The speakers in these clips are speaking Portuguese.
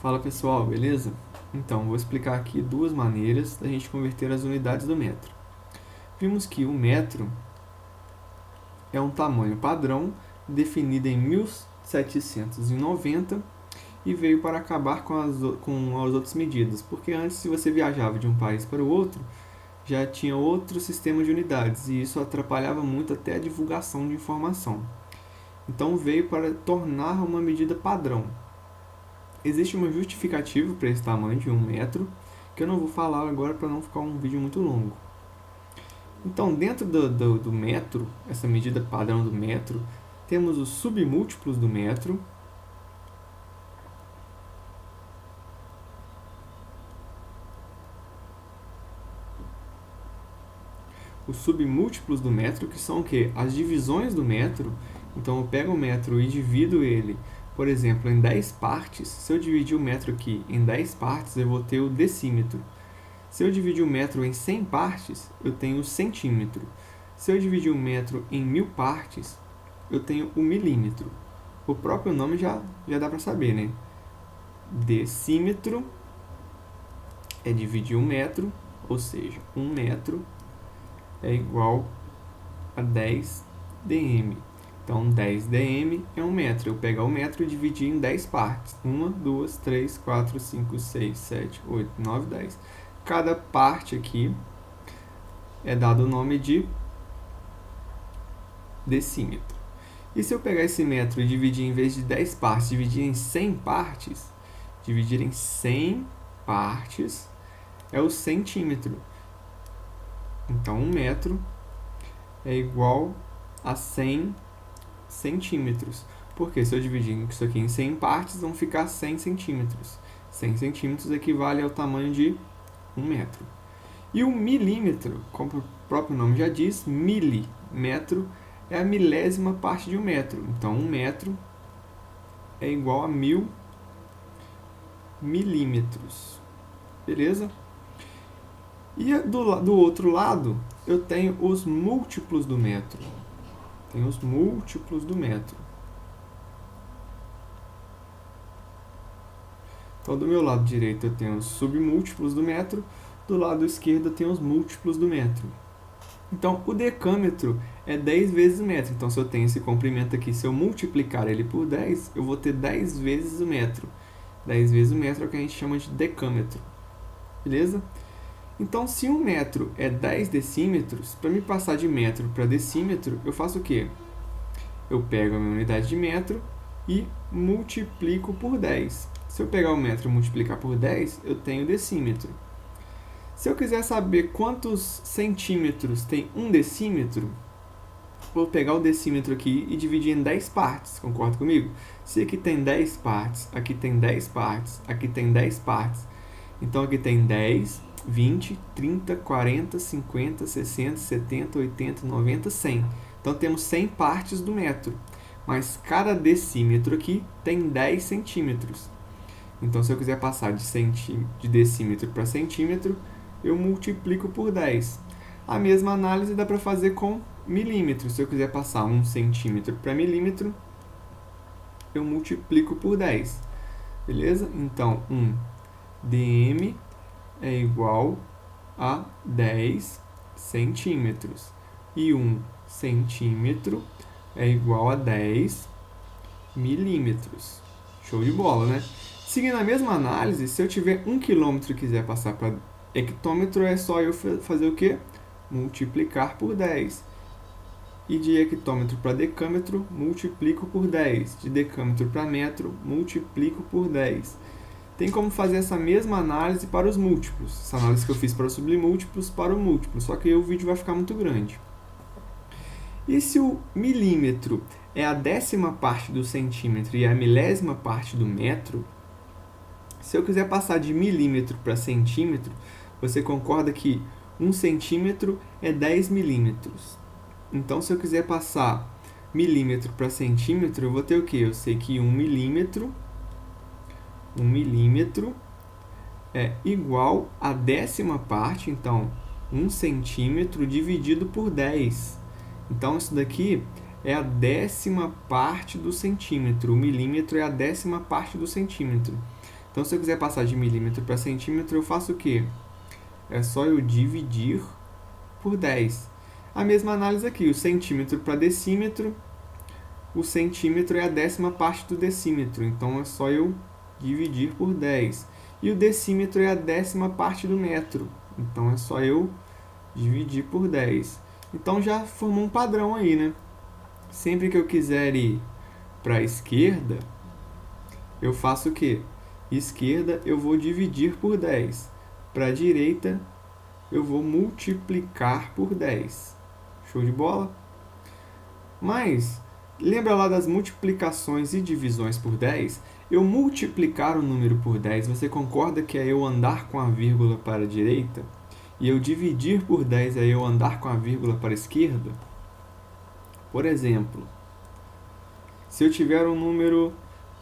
Fala pessoal, beleza? Então, vou explicar aqui duas maneiras da gente converter as unidades do metro. Vimos que o metro é um tamanho padrão definido em 1790 e veio para acabar com as outras medidas, porque antes, se você viajava de um país para o outro, já tinha outro sistema de unidades e isso atrapalhava muito até a divulgação de informação. Então, veio para tornar uma medida padrão. Existe uma justificativa para esse tamanho de 1 metro, que eu não vou falar agora para não ficar um vídeo muito longo. Então, dentro do metro, essa medida padrão do metro, temos os submúltiplos do metro. Os submúltiplos do metro, que são o quê? As divisões do metro. Então, eu pego o metro e divido ele, por exemplo, em 10 partes. Se eu dividir o metro aqui em 10 partes, eu vou ter o decímetro. Se eu dividir o metro em 100 partes, eu tenho o centímetro. Se eu dividir o metro em 1000 partes, eu tenho o milímetro. O próprio nome já dá para saber, né? Decímetro é dividir 1 metro, ou seja, 1 metro é igual a 10 dm. Então, 10 dm é 1 metro. Eu pego o metro e dividir em 10 partes. 1, 2, 3, 4, 5, 6, 7, 8, 9, 10. Cada parte aqui é dado o nome de decímetro. E se eu pegar esse metro e dividir, em vez de 10 partes, dividir em 100 partes, dividir em 100 partes é o centímetro. Então, 1 metro é igual a 100 centímetros. Porque se eu dividir isso aqui em 100 partes, vão ficar 100 centímetros. 100 centímetros equivale ao tamanho de 1 metro. E o milímetro, como o próprio nome já diz, milímetro é a milésima parte de 1 metro. Então, 1 metro é igual a 1000 milímetros. Beleza? E do outro lado, eu tenho os múltiplos do metro. Tem os múltiplos do metro. Então, do meu lado direito, eu tenho os submúltiplos do metro. Do lado esquerdo, eu tenho os múltiplos do metro. Então, o decâmetro é 10 vezes o metro. Então, se eu tenho esse comprimento aqui, se eu multiplicar ele por 10, eu vou ter 10 vezes o metro. 10 vezes o metro é o que a gente chama de decâmetro. Beleza? Então, se 1 metro é 10 decímetros, para me passar de metro para decímetro, eu faço o quê? Eu pego a minha unidade de metro e multiplico por 10. Se eu pegar o metro e multiplicar por 10, eu tenho decímetro. Se eu quiser saber quantos centímetros tem 1 decímetro, vou pegar o decímetro aqui e dividir em 10 partes, concorda comigo? Se aqui tem 10 partes, aqui tem 10 partes, aqui tem 10 partes, então aqui tem 10, 20, 30, 40, 50, 60, 70, 80, 90, 100. Então, temos 100 partes do metro. Mas cada decímetro aqui tem 10 centímetros. Então, se eu quiser passar de decímetro para centímetro, eu multiplico por 10. A mesma análise dá para fazer com milímetro. Se eu quiser passar 1 centímetro para milímetro, eu multiplico por 10. Beleza? Então, 1 dm é igual a 10 centímetros. E 1 centímetro é igual a 10 milímetros. Show de bola, né? Seguindo a mesma análise, se eu tiver 1 quilômetro e quiser passar para hectômetro, é só eu fazer o quê? Multiplicar por 10. E de hectômetro para decâmetro, multiplico por 10. De decâmetro para metro, multiplico por 10. Tem como fazer essa mesma análise para os múltiplos. Essa análise que eu fiz para os submúltiplos para o múltiplo, só que aí o vídeo vai ficar muito grande. E se o milímetro é a 10ª parte do centímetro e a milésima parte do metro, se eu quiser passar de milímetro para centímetro, você concorda que 1 centímetro é 10 milímetros. Então, se eu quiser passar milímetro para centímetro, eu vou ter o quê? Eu sei que 1 milímetro é igual a 10ª parte, então 1 centímetro dividido por 10. Então, isso daqui é a 10ª parte do centímetro. O milímetro é a 10ª parte do centímetro. Então, se eu quiser passar de milímetro para centímetro, eu faço o quê? É só eu dividir por 10. A mesma análise aqui, o centímetro para decímetro, o centímetro é a 10ª parte do decímetro, então é só eu dividir por 10. E o decímetro é a 10ª parte do metro, então é só eu dividir por 10. Então já formou um padrão aí, né? Sempre que eu quiser ir para a esquerda, eu faço o quê? Esquerda eu vou dividir por 10. Para a direita, eu vou multiplicar por 10. Show de bola? Mas, lembra lá das multiplicações e divisões por 10? Eu multiplicar o número por 10, você concorda que é eu andar com a vírgula para a direita? E eu dividir por 10 é eu andar com a vírgula para a esquerda? Por exemplo, se eu tiver um número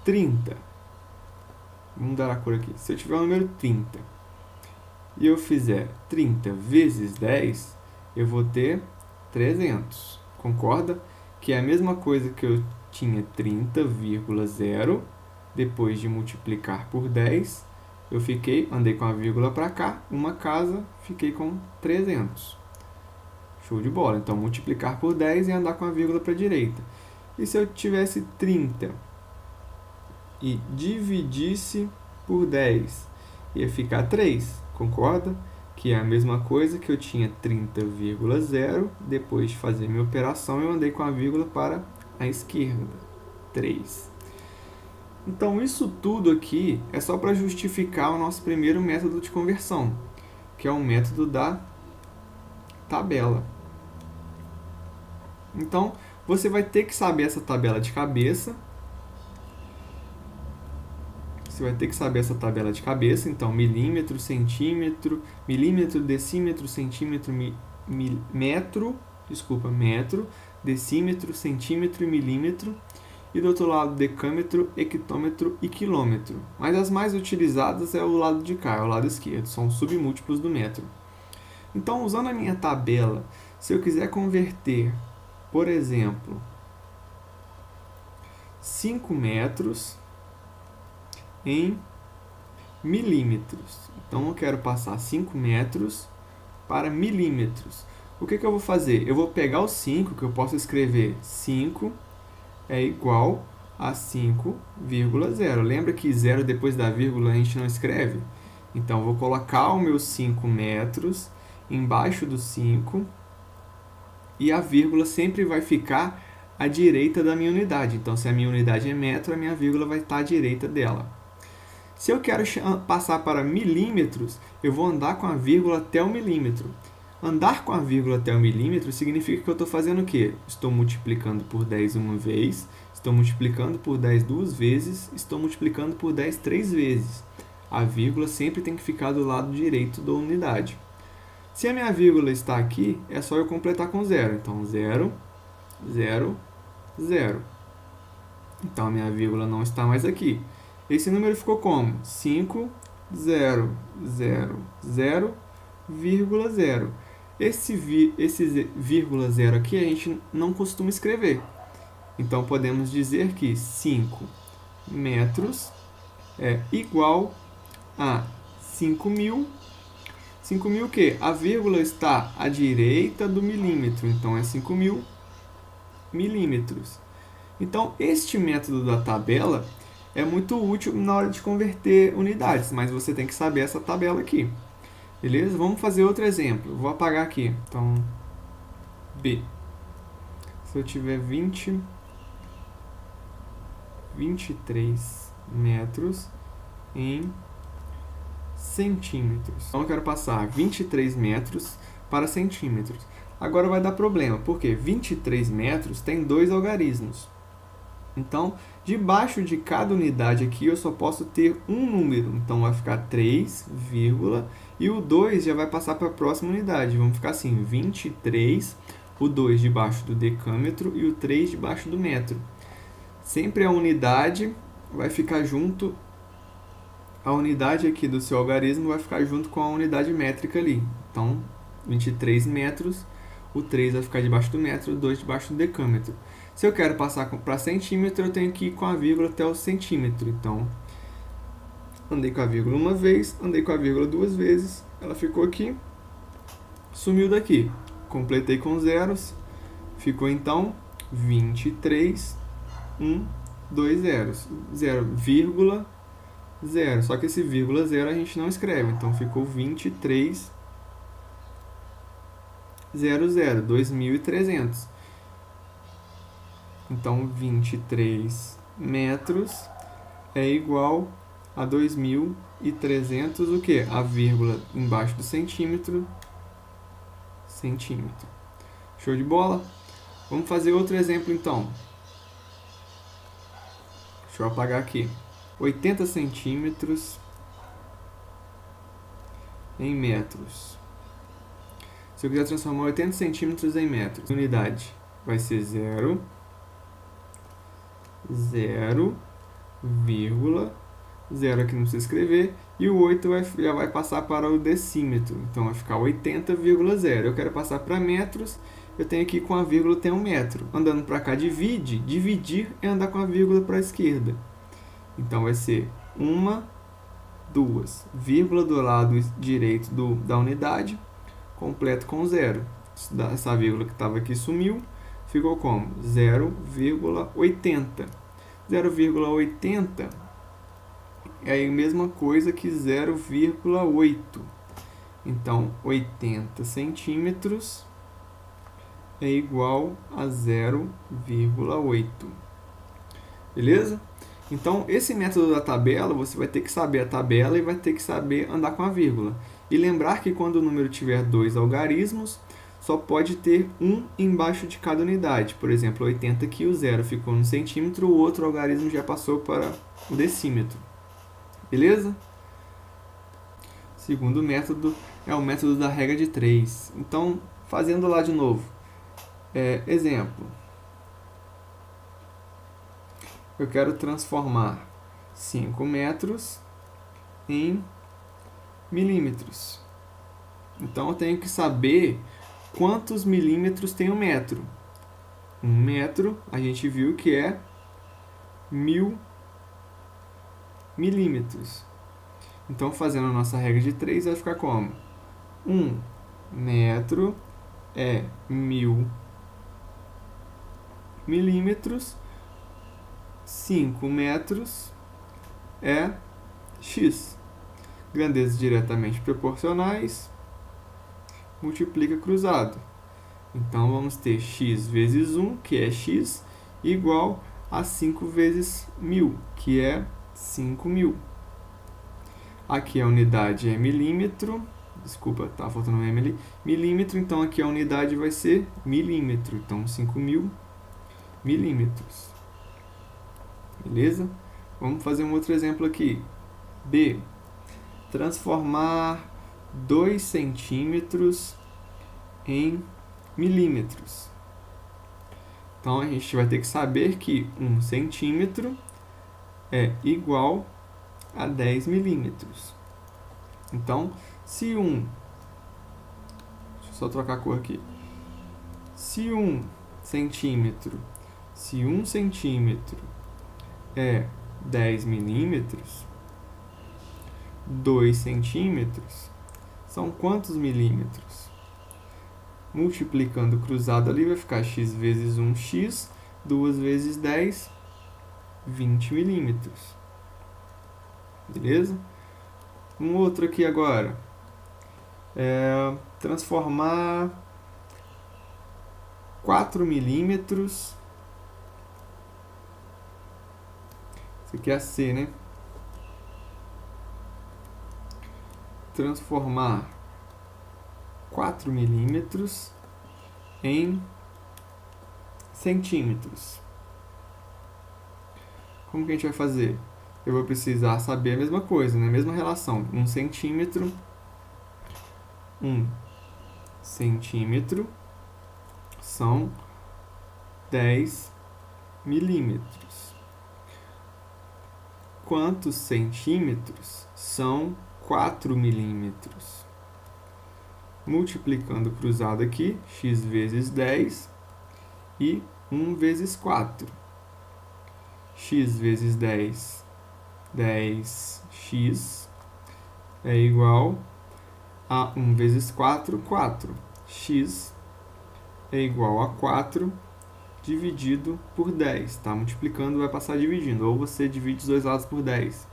30, vamos mudar a cor aqui. Se eu tiver um número 30 e eu fizer 30 vezes 10, eu vou ter 300. Concorda? Que é a mesma coisa que eu tinha 30,0, depois de multiplicar por 10, eu andei com a vírgula para cá, uma casa, fiquei com 300. Show de bola. Então, multiplicar por 10 e andar com a vírgula para a direita. E se eu tivesse 30 e dividisse por 10, ia ficar 3, concorda? Que é a mesma coisa que eu tinha 30,0, depois de fazer minha operação, eu andei com a vírgula para a esquerda, 3. Então, isso tudo aqui é só para justificar o nosso primeiro método de conversão, que é o método da tabela. Então, você vai ter que saber essa tabela de cabeça. Você vai ter que saber essa tabela de cabeça. Então, milímetro, centímetro, milímetro, decímetro, centímetro, metro, decímetro, centímetro e milímetro. E do outro lado, decâmetro, hectômetro e quilômetro. Mas as mais utilizadas é o lado de cá, é o lado esquerdo. São submúltiplos do metro. Então, usando a minha tabela, se eu quiser converter, por exemplo, 5 metros em milímetros. Então, eu quero passar 5 metros para milímetros. O que eu vou fazer? Eu vou pegar o 5, que eu posso escrever 5 é igual a 5,0. Lembra que 0 depois da vírgula a gente não escreve? Então, eu vou colocar os meus 5 metros embaixo do 5 e a vírgula sempre vai ficar à direita da minha unidade. Então, se a minha unidade é metro, a minha vírgula vai estar à direita dela. Se eu quero passar para milímetros, eu vou andar com a vírgula até o milímetro. Andar com a vírgula até o milímetro significa que eu estou fazendo o quê? Estou multiplicando por 10 uma vez, estou multiplicando por 10 duas vezes, estou multiplicando por 10 três vezes. A vírgula sempre tem que ficar do lado direito da unidade. Se a minha vírgula está aqui, é só eu completar com 0. Então, 0, 0, 0. Então, a minha vírgula não está mais aqui. Esse número ficou como? 5, 0, 0, 0, vírgula 0. Esse vírgula 0 aqui a gente não costuma escrever. Então, podemos dizer que 5 metros é igual a 5.000. 5.000 o quê? A vírgula está à direita do milímetro, então é 5.000 milímetros. Então, este método da tabela é muito útil na hora de converter unidades, mas você tem que saber essa tabela aqui. Beleza? Vamos fazer outro exemplo. Vou apagar aqui. Então, B. Se eu tiver 23 metros em centímetros. Então, eu quero passar 23 metros para centímetros. Agora vai dar problema, porque 23 metros tem 2 algarismos. Então, debaixo de cada unidade aqui, eu só posso ter um número. Então, vai ficar 3, e o 2 já vai passar para a próxima unidade. Vamos ficar assim, 23, o 2 debaixo do decâmetro e o 3 debaixo do metro. Sempre a unidade vai ficar junto, a unidade aqui do seu algarismo vai ficar junto com a unidade métrica ali. Então, 23 metros, o 3 vai ficar debaixo do metro, o 2 debaixo do decâmetro. Se eu quero passar para centímetro, eu tenho que ir com a vírgula até o centímetro. Então, andei com a vírgula uma vez, andei com a vírgula duas vezes, ela ficou aqui, sumiu daqui. Completei com zeros, ficou então 23, 1, 2 zeros, 0,0. Só que esse vírgula 0 a gente não escreve, então ficou 23, 00, 2.300. Então 23 metros é igual a 2.300, o que? A vírgula embaixo do centímetro. Show de bola? Vamos fazer outro exemplo então. Deixa eu apagar aqui. 80 centímetros em metros. Se eu quiser transformar 80 centímetros em metros, unidade vai ser 0, 0, 0 aqui não precisa escrever, e o 8 já vai passar para o decímetro, então vai ficar 80,0. Eu quero passar para metros, eu tenho aqui com a vírgula tem 1 metro. Andando para cá, dividir é andar com a vírgula para a esquerda. Então vai ser 1, 2, vírgula do lado direito da unidade, completo com 0. Essa vírgula que estava aqui sumiu, ficou como? 0,80. 0,80 é a mesma coisa que 0,8. Então, 80 centímetros é igual a 0,8. Beleza? Então, esse método da tabela, você vai ter que saber a tabela e vai ter que saber andar com a vírgula. E lembrar que quando o número tiver 2 algarismos, só pode ter um embaixo de cada unidade. Por exemplo, 80 aqui, o 0 ficou no centímetro, o outro algarismo já passou para o decímetro. Beleza? Segundo método é o método da regra de 3. Então, fazendo lá de novo. Exemplo. Eu quero transformar 5 metros em milímetros. Então, eu tenho que saber quantos milímetros tem um metro. Um metro, a gente viu que é 1000 milímetros. Então, fazendo a nossa regra de 3, vai ficar como? 1 metro é 1000 milímetros. 5 metros é x. Grandezas diretamente proporcionais, multiplica cruzado. Então, vamos ter x vezes 1, que é x, igual a 5 vezes 1000, que é 5.000. Aqui a unidade é milímetro. Desculpa, tá faltando um M ali. Milímetro, então aqui a unidade vai ser milímetro. Então, 5.000 milímetros. Beleza? Vamos fazer um outro exemplo aqui. B. Transformar 2 centímetros em milímetros. Então, a gente vai ter que saber que 1 centímetro é igual a 10 milímetros. Então, se deixa eu só trocar a cor aqui. Se 1 centímetro é 10 milímetros, 2 centímetros são quantos milímetros? Multiplicando cruzado ali vai ficar x vezes 1x, 2 vezes 10, 20 milímetros. Beleza? Um outro aqui agora. Transformar 4 milímetros. Isso aqui é a C, né? Transformar 4 milímetros em centímetros. Como que a gente vai fazer? Eu vou precisar saber a mesma coisa, né? A mesma relação. 1 centímetro são 10 milímetros. Quantos centímetros são 4 milímetros? Multiplicando cruzado aqui, x vezes 10 e 1 vezes 4. X vezes 10, 10 x é igual a 1 vezes 4, 4. X é igual a 4 dividido por 10. Tá? Multiplicando vai passar dividindo. Ou você divide os dois lados por 10.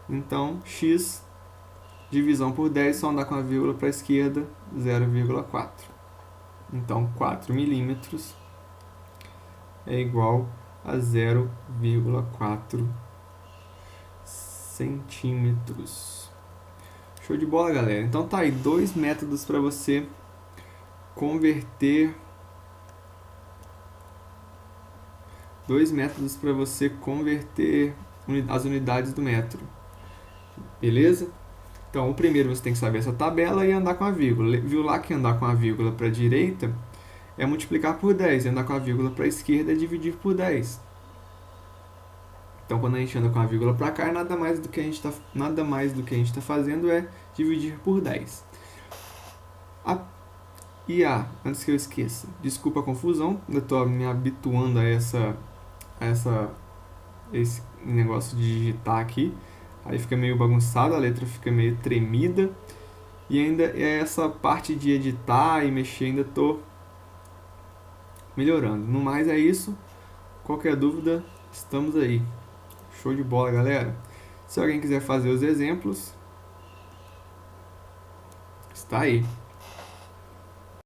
Então, x divisão por 10, só andar com a vírgula para a esquerda, 0,4. Então, 4 milímetros é igual a 0,4 centímetros. Show de bola, galera. Então tá aí, dois métodos para você converter as unidades do metro. Beleza? Então, o primeiro você tem que saber essa tabela e andar com a vírgula. Viu lá que andar com a vírgula para a direita é multiplicar por 10, e andar com a vírgula para a esquerda é dividir por 10. Então, quando a gente anda com a vírgula para cá, nada mais do que a gente está fazendo é dividir por 10. Antes que eu esqueça, desculpa a confusão, eu estou me habituando a esse negócio de digitar aqui. Aí fica meio bagunçado, a letra fica meio tremida. E ainda é essa parte de editar e mexer, ainda estou melhorando. No mais é isso. Qualquer dúvida, estamos aí. Show de bola, galera. Se alguém quiser fazer os exemplos, está aí.